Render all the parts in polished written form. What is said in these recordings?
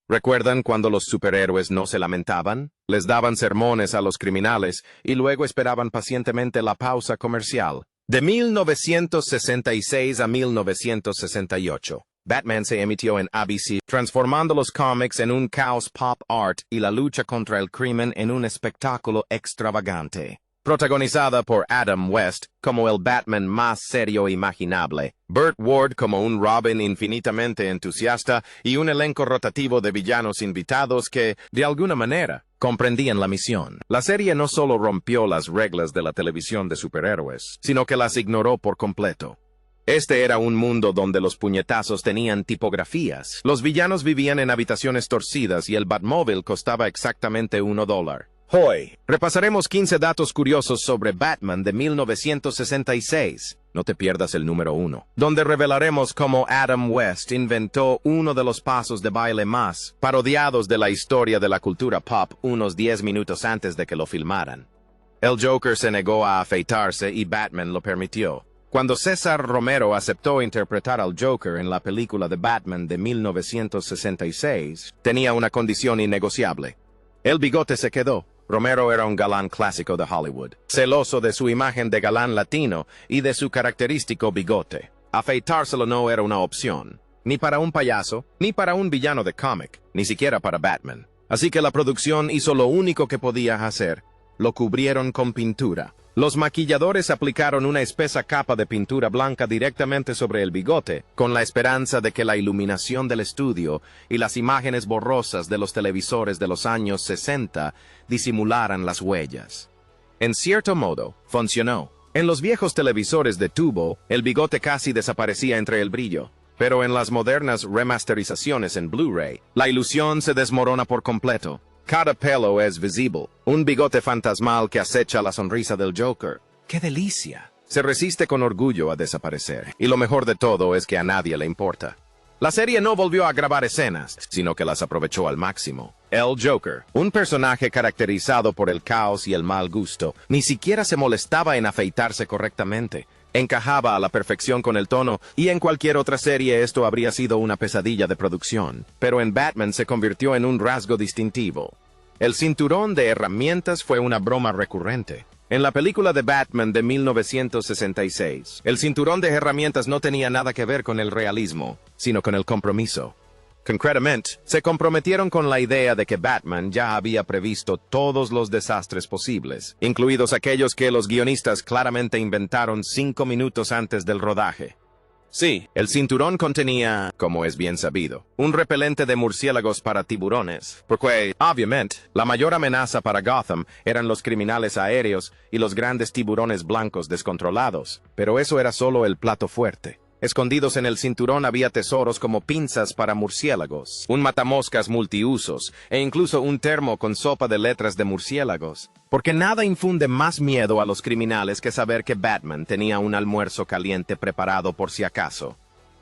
¿Recuerdan cuando los superhéroes no se lamentaban? Les daban sermones a los criminales y luego esperaban pacientemente la pausa comercial. De 1966 a 1968, Batman se emitió en ABC, transformando los cómics en un caos pop art y la lucha contra el crimen en un espectáculo extravagante. Protagonizada por Adam West como el Batman más serio imaginable, Burt Ward como un Robin infinitamente entusiasta y un elenco rotativo de villanos invitados que, de alguna manera, comprendían la misión. La serie no solo rompió las reglas de la televisión de superhéroes, sino que las ignoró por completo. Este era un mundo donde los puñetazos tenían tipografías, los villanos vivían en habitaciones torcidas y el Batmóvil costaba exactamente $1. Hoy, repasaremos 15 datos curiosos sobre Batman de 1966. No te pierdas el número 1, donde revelaremos cómo Adam West inventó uno de los pasos de baile más parodiados de la historia de la cultura pop unos 10 minutos antes de que lo filmaran. El Joker se negó a afeitarse y Batman lo permitió. Cuando César Romero aceptó interpretar al Joker en la película de Batman de 1966, tenía una condición innegociable. El bigote se quedó. Romero era un galán clásico de Hollywood, celoso de su imagen de galán latino y de su característico bigote. Afeitárselo no era una opción, ni para un payaso, ni para un villano de cómic, ni siquiera para Batman. Así que la producción hizo lo único que podía hacer, lo cubrieron con pintura. Los maquilladores aplicaron una espesa capa de pintura blanca directamente sobre el bigote, con la esperanza de que la iluminación del estudio y las imágenes borrosas de los televisores de los años 60 disimularan las huellas. En cierto modo, funcionó. En los viejos televisores de tubo, el bigote casi desaparecía entre el brillo, pero en las modernas remasterizaciones en Blu-ray, la ilusión se desmorona por completo. Cada pelo es visible, un bigote fantasmal que acecha la sonrisa del Joker. ¡Qué delicia! Se resiste con orgullo a desaparecer, y lo mejor de todo es que a nadie le importa. La serie no volvió a grabar escenas, sino que las aprovechó al máximo. El Joker, un personaje caracterizado por el caos y el mal gusto, ni siquiera se molestaba en afeitarse correctamente. Encajaba a la perfección con el tono, y en cualquier otra serie esto habría sido una pesadilla de producción. Pero en Batman se convirtió en un rasgo distintivo. El cinturón de herramientas fue una broma recurrente. En la película de Batman de 1966, el cinturón de herramientas no tenía nada que ver con el realismo, sino con el compromiso. Concretamente, se comprometieron con la idea de que Batman ya había previsto todos los desastres posibles, incluidos aquellos que los guionistas claramente inventaron 5 minutos antes del rodaje. Sí, el cinturón contenía, como es bien sabido, un repelente de murciélagos para tiburones, porque, obviamente, la mayor amenaza para Gotham eran los criminales aéreos y los grandes tiburones blancos descontrolados, pero eso era solo el plato fuerte. Escondidos en el cinturón había tesoros como pinzas para murciélagos, un matamoscas multiusos e incluso un termo con sopa de letras de murciélagos. Porque nada infunde más miedo a los criminales que saber que Batman tenía un almuerzo caliente preparado por si acaso.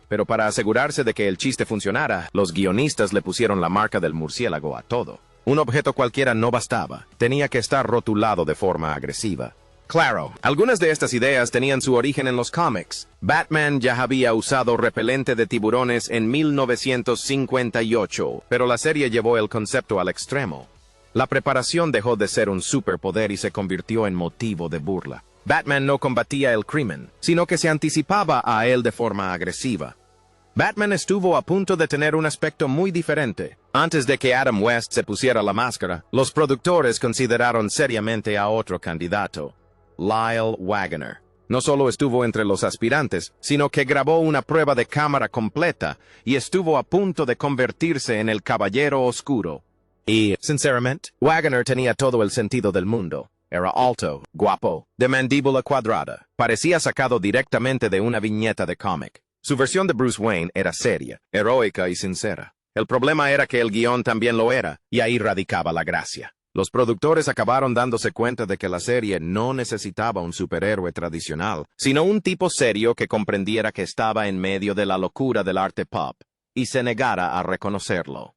Pero para asegurarse de que el chiste funcionara, los guionistas le pusieron la marca del murciélago a todo. Un objeto cualquiera no bastaba, tenía que estar rotulado de forma agresiva. Claro, algunas de estas ideas tenían su origen en los cómics. Batman ya había usado repelente de tiburones en 1958, pero la serie llevó el concepto al extremo. La preparación dejó de ser un superpoder y se convirtió en motivo de burla. Batman no combatía el crimen, sino que se anticipaba a él de forma agresiva. Batman estuvo a punto de tener un aspecto muy diferente. Antes de que Adam West se pusiera la máscara, los productores consideraron seriamente a otro candidato. Lyle Waggoner. No solo estuvo entre los aspirantes, sino que grabó una prueba de cámara completa y estuvo a punto de convertirse en el Caballero Oscuro. Y, sinceramente, Waggoner tenía todo el sentido del mundo. Era alto, guapo, de mandíbula cuadrada. Parecía sacado directamente de una viñeta de cómic. Su versión de Bruce Wayne era seria, heroica y sincera. El problema era que el guión también lo era, y ahí radicaba la gracia. Los productores acabaron dándose cuenta de que la serie no necesitaba un superhéroe tradicional, sino un tipo serio que comprendiera que estaba en medio de la locura del arte pop, y se negara a reconocerlo.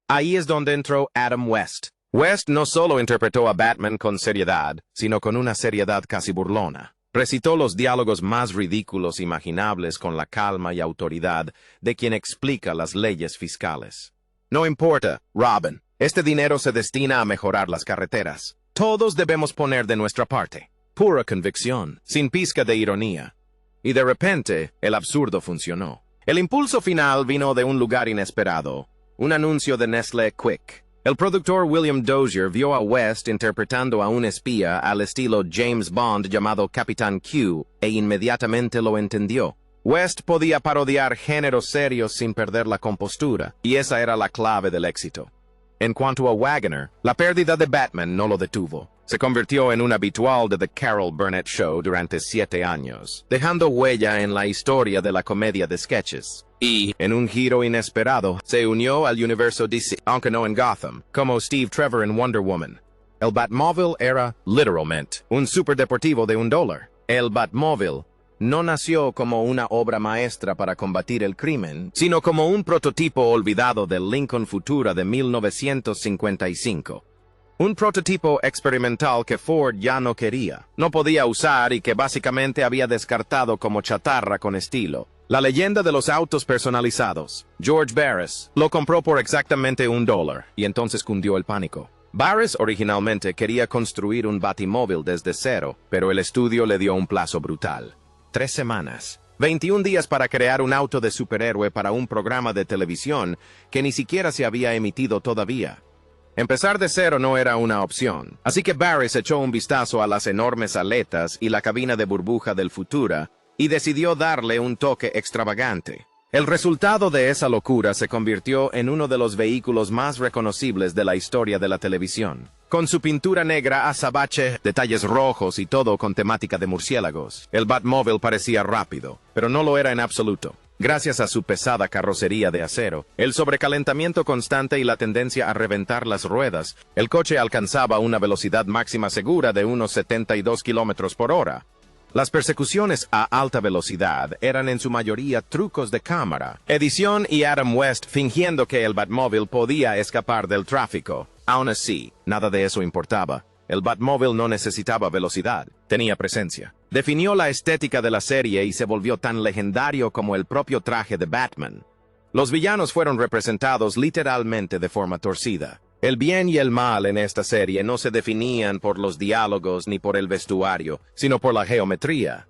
Ahí es donde entró Adam West. West no solo interpretó a Batman con seriedad, sino con una seriedad casi burlona. Recitó los diálogos más ridículos imaginables con la calma y autoridad de quien explica las leyes fiscales. No importa, Robin. Este dinero se destina a mejorar las carreteras. Todos debemos poner de nuestra parte. Pura convicción, sin pizca de ironía. Y de repente, el absurdo funcionó. El impulso final vino de un lugar inesperado. Un anuncio de Nestlé Quick. El productor William Dozier vio a West interpretando a un espía al estilo James Bond llamado Capitán Q e inmediatamente lo entendió. West podía parodiar géneros serios sin perder la compostura, y esa era la clave del éxito. En cuanto a Wagoner, la pérdida de Batman no lo detuvo. Se convirtió en un habitual de The Carol Burnett Show durante 7 años, dejando huella en la historia de la comedia de sketches. Y, en un giro inesperado, se unió al universo DC, aunque no en Gotham, como Steve Trevor en Wonder Woman. El Batmóvil era, literalmente, un superdeportivo de $1. El Batmóvil no nació como una obra maestra para combatir el crimen, sino como un prototipo olvidado del Lincoln Futura de 1955. Un prototipo experimental que Ford ya no quería, no podía usar y que básicamente había descartado como chatarra con estilo. La leyenda de los autos personalizados. George Barris lo compró por exactamente $1 y entonces cundió el pánico. Barris originalmente quería construir un batimóvil desde cero, pero el estudio le dio un plazo brutal. 3 semanas. 21 días para crear un auto de superhéroe para un programa de televisión que ni siquiera se había emitido todavía. Empezar de cero no era una opción, así que Barris echó un vistazo a las enormes aletas y la cabina de burbuja del Futura y decidió darle un toque extravagante. El resultado de esa locura se convirtió en uno de los vehículos más reconocibles de la historia de la televisión. Con su pintura negra azabache, detalles rojos y todo con temática de murciélagos, el Batmóvil parecía rápido, pero no lo era en absoluto. Gracias a su pesada carrocería de acero, el sobrecalentamiento constante y la tendencia a reventar las ruedas, el coche alcanzaba una velocidad máxima segura de unos 72 kilómetros por hora. Las persecuciones a alta velocidad eran en su mayoría trucos de cámara, edición y Adam West fingiendo que el Batmóvil podía escapar del tráfico. Aún así, nada de eso importaba. El Batmóvil no necesitaba velocidad, tenía presencia. Definió la estética de la serie y se volvió tan legendario como el propio traje de Batman. Los villanos fueron representados literalmente de forma torcida. El bien y el mal en esta serie no se definían por los diálogos ni por el vestuario, sino por la geometría.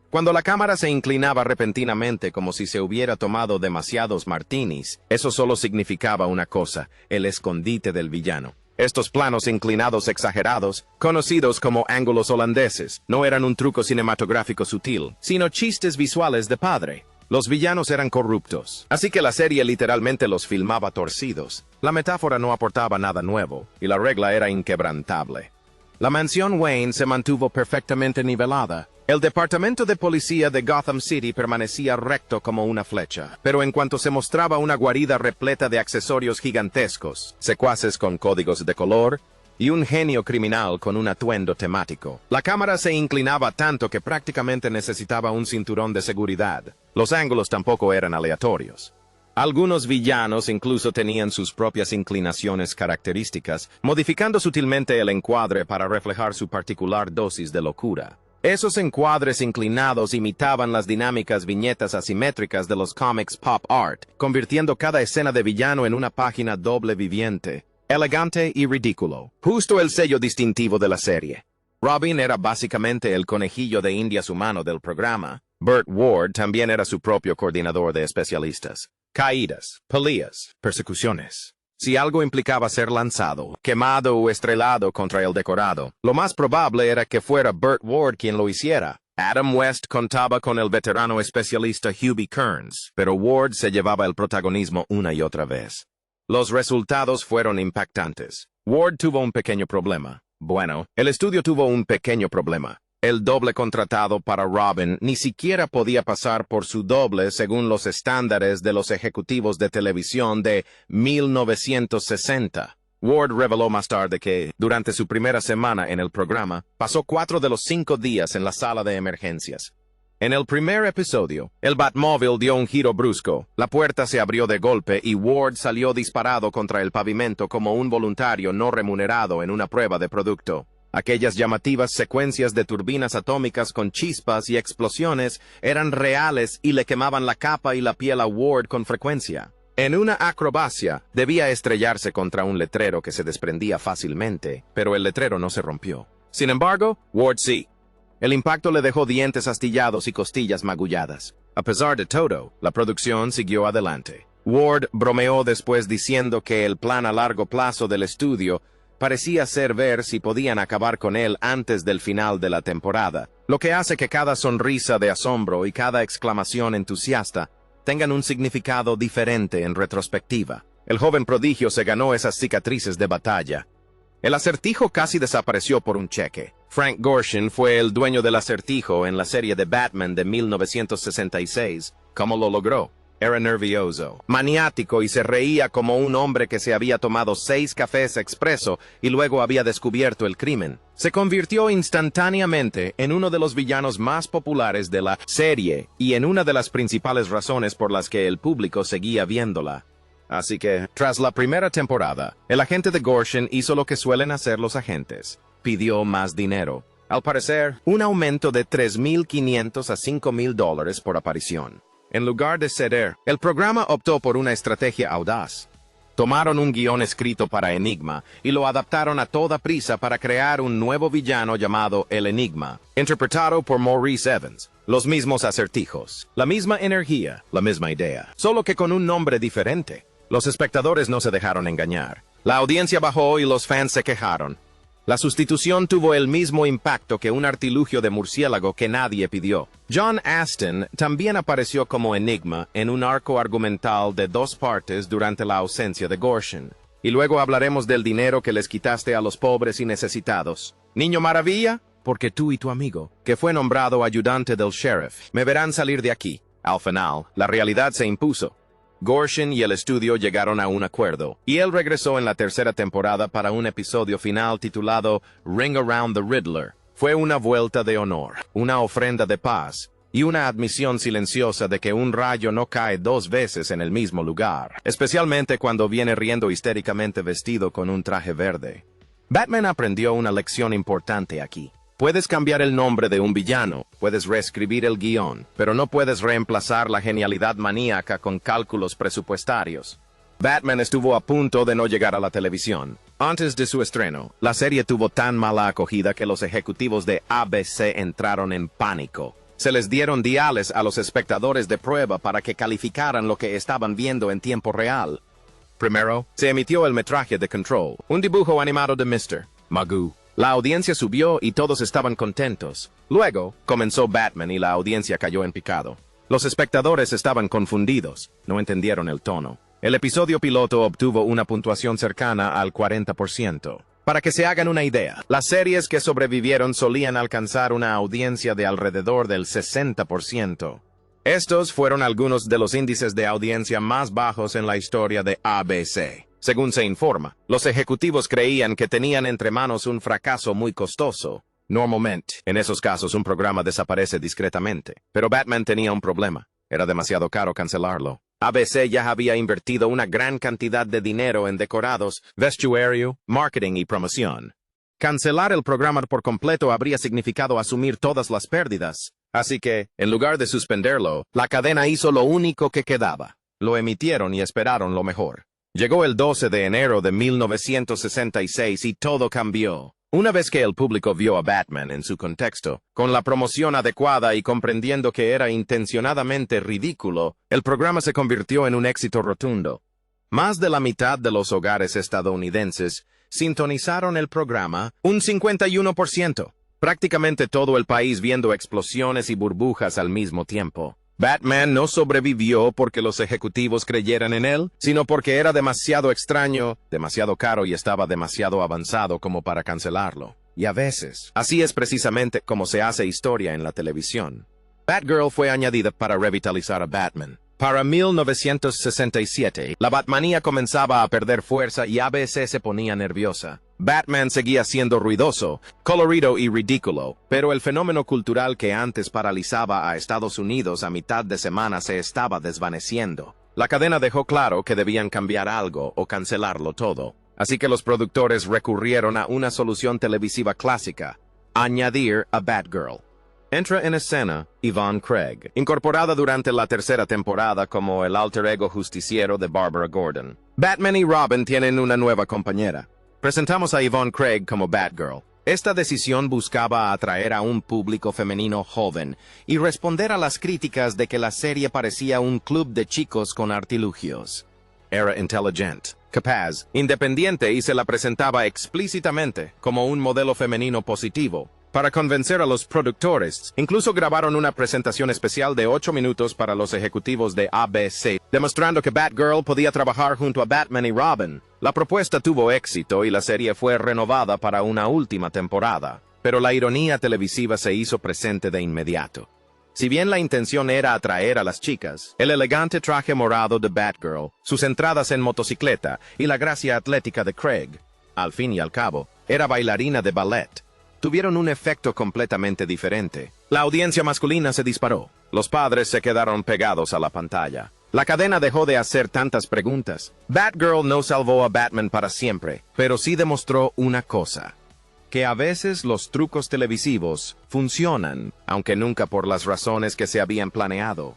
Cuando la cámara se inclinaba repentinamente como si se hubiera tomado demasiados martinis, eso solo significaba una cosa, el escondite del villano. Estos planos inclinados exagerados, conocidos como ángulos holandeses, no eran un truco cinematográfico sutil, sino chistes visuales de padre. Los villanos eran corruptos, así que la serie literalmente los filmaba torcidos. La metáfora no aportaba nada nuevo, y la regla era inquebrantable. La mansión Wayne se mantuvo perfectamente nivelada. El departamento de policía de Gotham City permanecía recto como una flecha, pero en cuanto se mostraba una guarida repleta de accesorios gigantescos, secuaces con códigos de color, y un genio criminal con un atuendo temático. La cámara se inclinaba tanto que prácticamente necesitaba un cinturón de seguridad. Los ángulos tampoco eran aleatorios. Algunos villanos incluso tenían sus propias inclinaciones características, modificando sutilmente el encuadre para reflejar su particular dosis de locura. Esos encuadres inclinados imitaban las dinámicas viñetas asimétricas de los cómics pop art, convirtiendo cada escena de villano en una página doble viviente. Elegante y ridículo. Justo el sello distintivo de la serie. Robin era básicamente el conejillo de indias humano del programa. Burt Ward también era su propio coordinador de especialistas. Caídas, peleas, persecuciones. Si algo implicaba ser lanzado, quemado o estrellado contra el decorado, lo más probable era que fuera Burt Ward quien lo hiciera. Adam West contaba con el veterano especialista Hubie Kearns, pero Ward se llevaba el protagonismo una y otra vez. Los resultados fueron impactantes. Ward tuvo un pequeño problema. Bueno, el estudio tuvo un pequeño problema. El doble contratado para Robin ni siquiera podía pasar por su doble según los estándares de los ejecutivos de televisión de 1960. Ward reveló más tarde que, durante su primera semana en el programa, pasó 4 de los 5 días en la sala de emergencias. En el primer episodio, el Batmóvil dio un giro brusco, la puerta se abrió de golpe y Ward salió disparado contra el pavimento como un voluntario no remunerado en una prueba de producto. Aquellas llamativas secuencias de turbinas atómicas con chispas y explosiones eran reales y le quemaban la capa y la piel a Ward con frecuencia. En una acrobacia, debía estrellarse contra un letrero que se desprendía fácilmente, pero el letrero no se rompió. Sin embargo, Ward sí. El impacto le dejó dientes astillados y costillas magulladas. A pesar de todo, la producción siguió adelante. Ward bromeó después diciendo que el plan a largo plazo del estudio parecía ser ver si podían acabar con él antes del final de la temporada, lo que hace que cada sonrisa de asombro y cada exclamación entusiasta tengan un significado diferente en retrospectiva. El joven prodigio se ganó esas cicatrices de batalla. El acertijo casi desapareció por un cheque. Frank Gorshin fue el dueño del acertijo en la serie de Batman de 1966. ¿Cómo lo logró? Era nervioso, maniático y se reía como un hombre que se había tomado 6 cafés expreso y luego había descubierto el crimen. Se convirtió instantáneamente en uno de los villanos más populares de la serie y en una de las principales razones por las que el público seguía viéndola. Así que, tras la primera temporada, el agente de Gorshin hizo lo que suelen hacer los agentes. Pidió más dinero. Al parecer, un aumento de $3,500 a $5,000 por aparición. En lugar de ceder, el programa optó por una estrategia audaz. Tomaron un guión escrito para Enigma y lo adaptaron a toda prisa para crear un nuevo villano llamado El Enigma, interpretado por Maurice Evans. Los mismos acertijos, la misma energía, la misma idea, solo que con un nombre diferente. Los espectadores no se dejaron engañar. La audiencia bajó y los fans se quejaron. La sustitución tuvo el mismo impacto que un artilugio de murciélago que nadie pidió. John Astin también apareció como Enigma en un arco argumental de 2 partes durante la ausencia de Gorshin. Y luego hablaremos del dinero que les quitaste a los pobres y necesitados. ¿Niño Maravilla? Porque tú y tu amigo, que fue nombrado ayudante del sheriff, me verán salir de aquí. Al final, la realidad se impuso. Gorshin y el estudio llegaron a un acuerdo, y él regresó en la tercera temporada para un episodio final titulado Ring Around the Riddler. Fue una vuelta de honor, una ofrenda de paz, y una admisión silenciosa de que un rayo no cae 2 veces en el mismo lugar, especialmente cuando viene riendo histéricamente vestido con un traje verde. Batman aprendió una lección importante aquí. Puedes cambiar el nombre de un villano, puedes reescribir el guión, pero no puedes reemplazar la genialidad maníaca con cálculos presupuestarios. Batman estuvo a punto de no llegar a la televisión. Antes de su estreno, la serie tuvo tan mala acogida que los ejecutivos de ABC entraron en pánico. Se les dieron diales a los espectadores de prueba para que calificaran lo que estaban viendo en tiempo real. Primero, se emitió el metraje de Control, un dibujo animado de Mr. Magoo. La audiencia subió y todos estaban contentos. Luego, comenzó Batman y la audiencia cayó en picado. Los espectadores estaban confundidos, no entendieron el tono. El episodio piloto obtuvo una puntuación cercana al 40%. Para que se hagan una idea, las series que sobrevivieron solían alcanzar una audiencia de alrededor del 60%. Estos fueron algunos de los índices de audiencia más bajos en la historia de ABC. Según se informa, los ejecutivos creían que tenían entre manos un fracaso muy costoso. Normalmente, en esos casos un programa desaparece discretamente. Pero Batman tenía un problema. Era demasiado caro cancelarlo. ABC ya había invertido una gran cantidad de dinero en decorados, vestuario, marketing y promoción. Cancelar el programa por completo habría significado asumir todas las pérdidas. Así que, en lugar de suspenderlo, la cadena hizo lo único que quedaba. Lo emitieron y esperaron lo mejor. Llegó el 12 de enero de 1966 y todo cambió. Una vez que el público vio a Batman en su contexto, con la promoción adecuada y comprendiendo que era intencionadamente ridículo, el programa se convirtió en un éxito rotundo. Más de la mitad de los hogares estadounidenses sintonizaron el programa, un 51%. Prácticamente todo el país viendo explosiones y burbujas al mismo tiempo. Batman no sobrevivió porque los ejecutivos creyeran en él, sino porque era demasiado extraño, demasiado caro y estaba demasiado avanzado como para cancelarlo. Y a veces, así es precisamente como se hace historia en la televisión. Batgirl fue añadida para revitalizar a Batman. Para 1967, la Batmanía comenzaba a perder fuerza y ABC se ponía nerviosa. Batman seguía siendo ruidoso, colorido y ridículo, pero el fenómeno cultural que antes paralizaba a Estados Unidos a mitad de semana se estaba desvaneciendo. La cadena dejó claro que debían cambiar algo o cancelarlo todo, así que los productores recurrieron a una solución televisiva clásica: añadir a Batgirl. Entra en escena Yvonne Craig, incorporada durante la tercera temporada como el alter ego justiciero de Barbara Gordon. Batman y Robin tienen una nueva compañera. Presentamos a Yvonne Craig como Batgirl. Esta decisión buscaba atraer a un público femenino joven y responder a las críticas de que la serie parecía un club de chicos con artilugios. Era inteligente, capaz, independiente y se la presentaba explícitamente como un modelo femenino positivo. Para convencer a los productores, incluso grabaron una presentación especial de 8 minutos para los ejecutivos de ABC, demostrando que Batgirl podía trabajar junto a Batman y Robin. La propuesta tuvo éxito y la serie fue renovada para una última temporada, pero la ironía televisiva se hizo presente de inmediato. Si bien la intención era atraer a las chicas, el elegante traje morado de Batgirl, sus entradas en motocicleta y la gracia atlética de Craig, al fin y al cabo, era bailarina de ballet, tuvieron un efecto completamente diferente. La audiencia masculina se disparó. Los padres se quedaron pegados a la pantalla. La cadena dejó de hacer tantas preguntas. Batgirl no salvó a Batman para siempre, pero sí demostró una cosa: que a veces los trucos televisivos funcionan, aunque nunca por las razones que se habían planeado.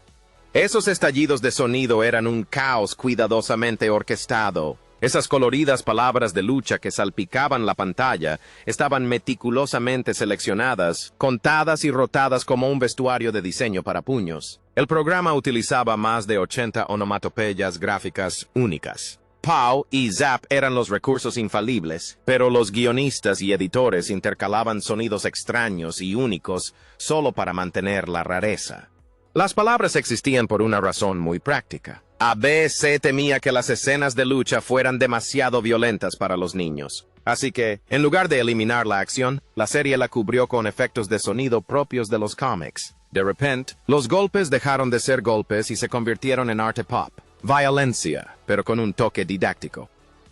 Esos estallidos de sonido eran un caos cuidadosamente orquestado. Esas coloridas palabras de lucha que salpicaban la pantalla estaban meticulosamente seleccionadas, contadas y rotadas como un vestuario de diseño para puños. El programa utilizaba más de 80 onomatopeyas gráficas únicas. Pow y Zap eran los recursos infalibles, pero los guionistas y editores intercalaban sonidos extraños y únicos solo para mantener la rareza. Las palabras existían por una razón muy práctica. ABC temía que las escenas de lucha fueran demasiado violentas para los niños. Así que, en lugar de eliminar la acción, la serie la cubrió con efectos de sonido propios de los cómics. De repente, los golpes dejaron de ser golpes y se convirtieron en arte pop. Violencia, pero con un toque didáctico.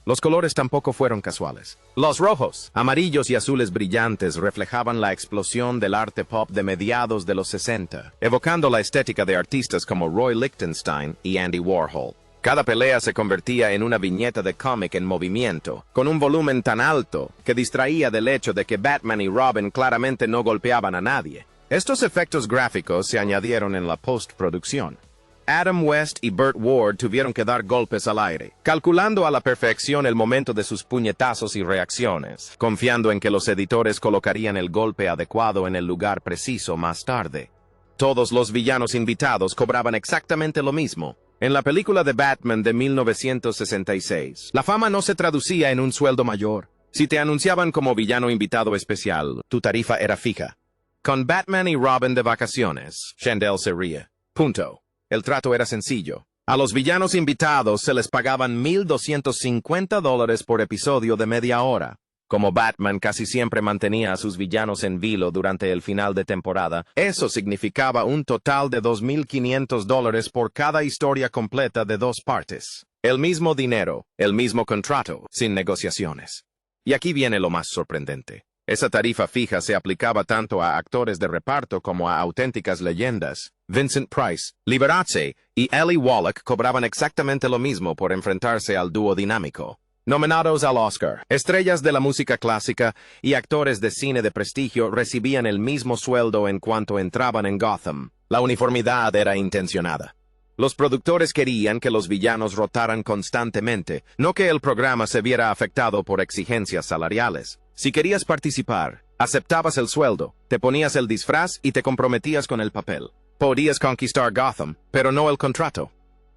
Los colores tampoco fueron casuales. Los rojos, amarillos y azules brillantes reflejaban la explosión del arte pop de mediados de los 60, evocando la estética de artistas como Roy Lichtenstein y Andy Warhol. Cada pelea se convertía en una viñeta de cómic en movimiento, con un volumen tan alto que distraía del hecho de que Batman y Robin claramente no golpeaban a nadie. Estos efectos gráficos se añadieron en la postproducción. Adam West y Burt Ward tuvieron que dar golpes al aire, calculando a la perfección el momento de sus puñetazos y reacciones, confiando en que los editores colocarían el golpe adecuado en el lugar preciso más tarde. Todos los villanos invitados cobraban exactamente lo mismo. En la película de Batman de 1966, la fama no se traducía en un sueldo mayor. Si te anunciaban como villano invitado especial, tu tarifa era fija. Con Batman y Robin de vacaciones, Chandel se ríe. Punto. El trato era sencillo. A los villanos invitados se les pagaban $1,250 por episodio de media hora. Como Batman casi siempre mantenía a sus villanos en vilo durante el final de temporada, eso significaba un total de $2,500 por cada historia completa de 2 partes. El mismo dinero, el mismo contrato, sin negociaciones. Y aquí viene lo más sorprendente. Esa tarifa fija se aplicaba tanto a actores de reparto como a auténticas leyendas. Vincent Price, Liberace y Eli Wallach cobraban exactamente lo mismo por enfrentarse al dúo dinámico. Nominados al Oscar, estrellas de la música clásica y actores de cine de prestigio recibían el mismo sueldo en cuanto entraban en Gotham. La uniformidad era intencionada. Los productores querían que los villanos rotaran constantemente, no que el programa se viera afectado por exigencias salariales. Si querías participar, aceptabas el sueldo, te ponías el disfraz y te comprometías con el papel. Podías conquistar Gotham, pero no el contrato.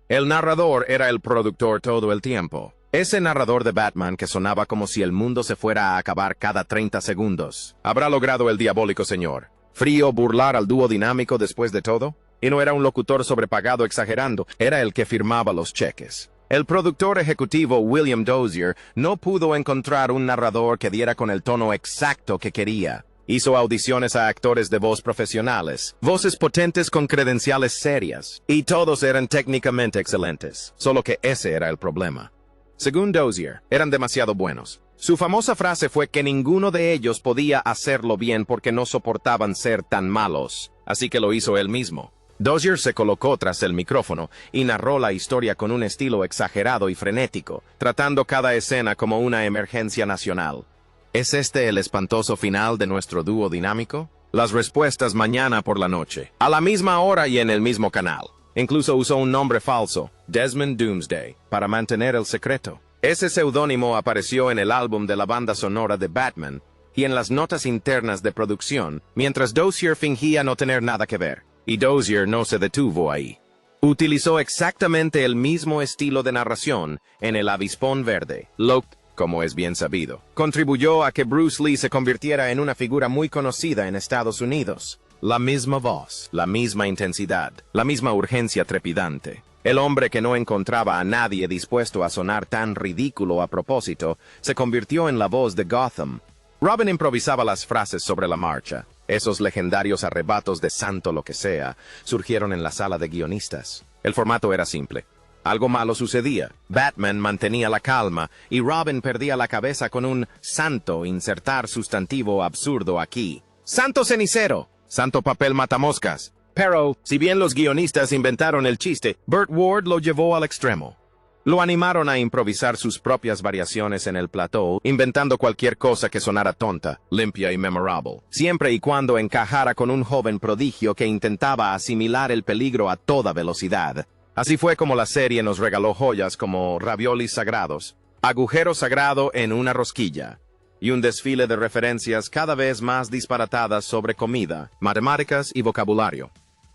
El narrador era el productor todo el tiempo. Ese narrador de Batman que sonaba como si el mundo se fuera a acabar cada 30 segundos. ¿Habrá logrado el diabólico señor? ¿Frío burlar al dúo dinámico después de todo? Y no era un locutor sobrepagado exagerando, era el que firmaba los cheques. El productor ejecutivo William Dozier no pudo encontrar un narrador que diera con el tono exacto que quería. Hizo audiciones a actores de voz profesionales, voces potentes con credenciales serias, y todos eran técnicamente excelentes, solo que ese era el problema. Según Dozier, eran demasiado buenos. Su famosa frase fue que ninguno de ellos podía hacerlo bien porque no soportaban ser tan malos, así que lo hizo él mismo. Dozier se colocó tras el micrófono y narró la historia con un estilo exagerado y frenético, tratando cada escena como una emergencia nacional. ¿Es este el espantoso final de nuestro dúo dinámico? Las respuestas mañana por la noche, a la misma hora y en el mismo canal. Incluso usó un nombre falso, Desmond Doomsday, para mantener el secreto. Ese seudónimo apareció en el álbum de la banda sonora de Batman y en las notas internas de producción, mientras Dozier fingía no tener nada que ver. Y Dozier no se detuvo ahí. Utilizó exactamente el mismo estilo de narración en El Avispón Verde. Locke, como es bien sabido, contribuyó a que Bruce Lee se convirtiera en una figura muy conocida en Estados Unidos. La misma voz, la misma intensidad, la misma urgencia trepidante. El hombre que no encontraba a nadie dispuesto a sonar tan ridículo a propósito, se convirtió en la voz de Gotham. Robin improvisaba las frases sobre la marcha. Esos legendarios arrebatos de santo lo que sea surgieron en la sala de guionistas. El formato era simple. Algo malo sucedía. Batman mantenía la calma y Robin perdía la cabeza con un santo insertar sustantivo absurdo aquí. ¡Santo cenicero! ¡Santo papel matamoscas! Pero, si bien los guionistas inventaron el chiste, Burt Ward lo llevó al extremo. Lo animaron a improvisar sus propias variaciones en el plató, inventando cualquier cosa que sonara tonta, limpia y memorable, siempre y cuando encajara con un joven prodigio que intentaba asimilar el peligro a toda velocidad. Así fue como la serie nos regaló joyas como raviolis sagrados, agujero sagrado en una rosquilla, y un desfile de referencias cada vez más disparatadas sobre comida, matemáticas y vocabulario.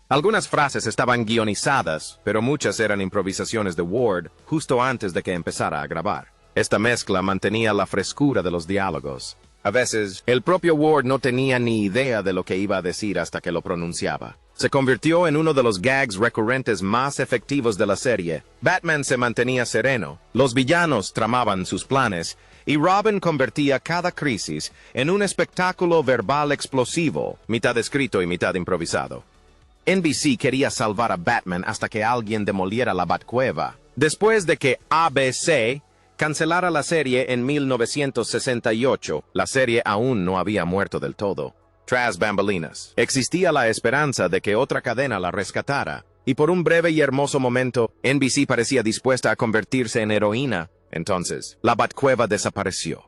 Algunas frases estaban guionizadas, pero muchas eran improvisaciones de Ward justo antes de que empezara a grabar. Esta mezcla mantenía la frescura de los diálogos. A veces, el propio Ward no tenía ni idea de lo que iba a decir hasta que lo pronunciaba. Se convirtió en uno de los gags recurrentes más efectivos de la serie. Batman se mantenía sereno, los villanos tramaban sus planes, y Robin convertía cada crisis en un espectáculo verbal explosivo, mitad escrito y mitad improvisado. NBC quería salvar a Batman hasta que alguien demoliera la Batcueva. Después de que ABC cancelara la serie en 1968, la serie aún no había muerto del todo. Tras bambalinas, existía la esperanza de que otra cadena la rescatara, y por un breve y hermoso momento, NBC parecía dispuesta a convertirse en heroína. Entonces, la Batcueva desapareció.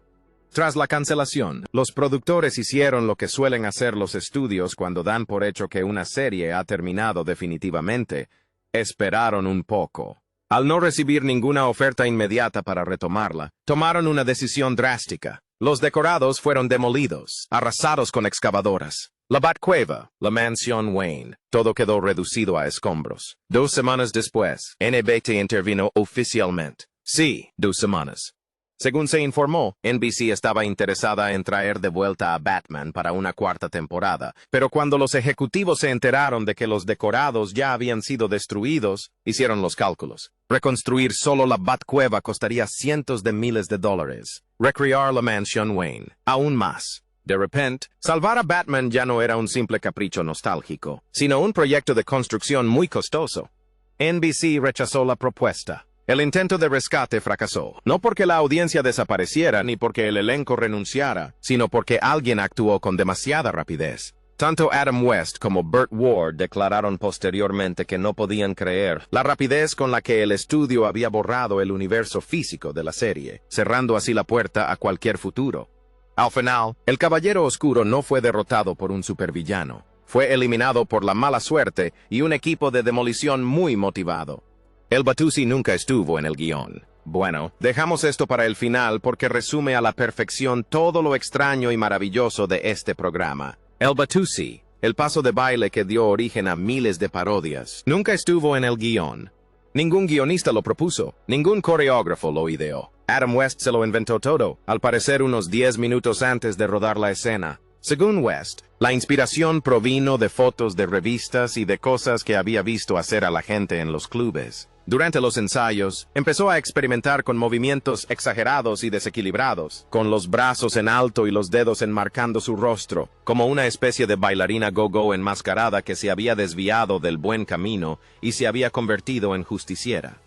Tras la cancelación, los productores hicieron lo que suelen hacer los estudios cuando dan por hecho que una serie ha terminado definitivamente. Esperaron un poco. Al no recibir ninguna oferta inmediata para retomarla, tomaron una decisión drástica. Los decorados fueron demolidos, arrasados con excavadoras. La Batcueva, la mansión Wayne, todo quedó reducido a escombros. 2 semanas después, NBC intervino oficialmente. Sí, 2 semanas. Según se informó, NBC estaba interesada en traer de vuelta a Batman para una 4ª temporada, pero cuando los ejecutivos se enteraron de que los decorados ya habían sido destruidos, hicieron los cálculos. Reconstruir solo la Batcueva costaría cientos de miles de dólares. Recrear la mansión Wayne, aún más. De repente, salvar a Batman ya no era un simple capricho nostálgico, sino un proyecto de construcción muy costoso. NBC rechazó la propuesta. El intento de rescate fracasó, no porque la audiencia desapareciera ni porque el elenco renunciara, sino porque alguien actuó con demasiada rapidez. Tanto Adam West como Burt Ward declararon posteriormente que no podían creer la rapidez con la que el estudio había borrado el universo físico de la serie, cerrando así la puerta a cualquier futuro. Al final, el Caballero Oscuro no fue derrotado por un supervillano. Fue eliminado por la mala suerte y un equipo de demolición muy motivado. El Batusi nunca estuvo en el guión. Bueno, dejamos esto para el final porque resume a la perfección todo lo extraño y maravilloso de este programa. El Batusi, el paso de baile que dio origen a miles de parodias, nunca estuvo en el guión. Ningún guionista lo propuso, ningún coreógrafo lo ideó. Adam West se lo inventó todo, al parecer unos 10 minutos antes de rodar la escena. Según West, la inspiración provino de fotos de revistas y de cosas que había visto hacer a la gente en los clubes. Durante los ensayos, empezó a experimentar con movimientos exagerados y desequilibrados, con los brazos en alto y los dedos enmarcando su rostro, como una especie de bailarina go-go enmascarada que se había desviado del buen camino y se había convertido en justiciera.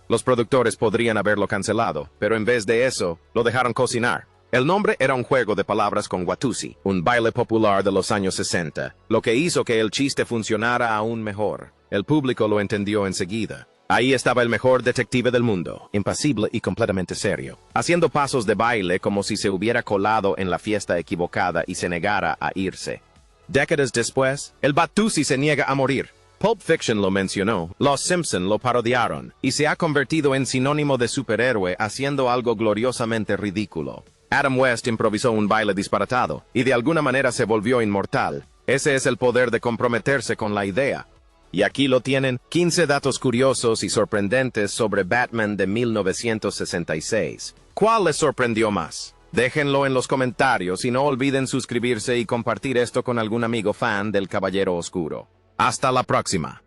Los productores podrían haberlo cancelado, pero en vez de eso, lo dejaron cocinar. El nombre era un juego de palabras con Watusi, un baile popular de los años 60, lo que hizo que el chiste funcionara aún mejor. El público lo entendió enseguida. Ahí estaba el mejor detective del mundo, impasible y completamente serio, haciendo pasos de baile como si se hubiera colado en la fiesta equivocada y se negara a irse. Décadas después, el Batusi se niega a morir. Pulp Fiction lo mencionó, Los Simpson lo parodiaron, y se ha convertido en sinónimo de superhéroe haciendo algo gloriosamente ridículo. Adam West improvisó un baile disparatado, y de alguna manera se volvió inmortal. Ese es el poder de comprometerse con la idea. Y aquí lo tienen, 15 datos curiosos y sorprendentes sobre Batman de 1966. ¿Cuál les sorprendió más? Déjenlo en los comentarios y no olviden suscribirse y compartir esto con algún amigo fan del Caballero Oscuro. Hasta la próxima.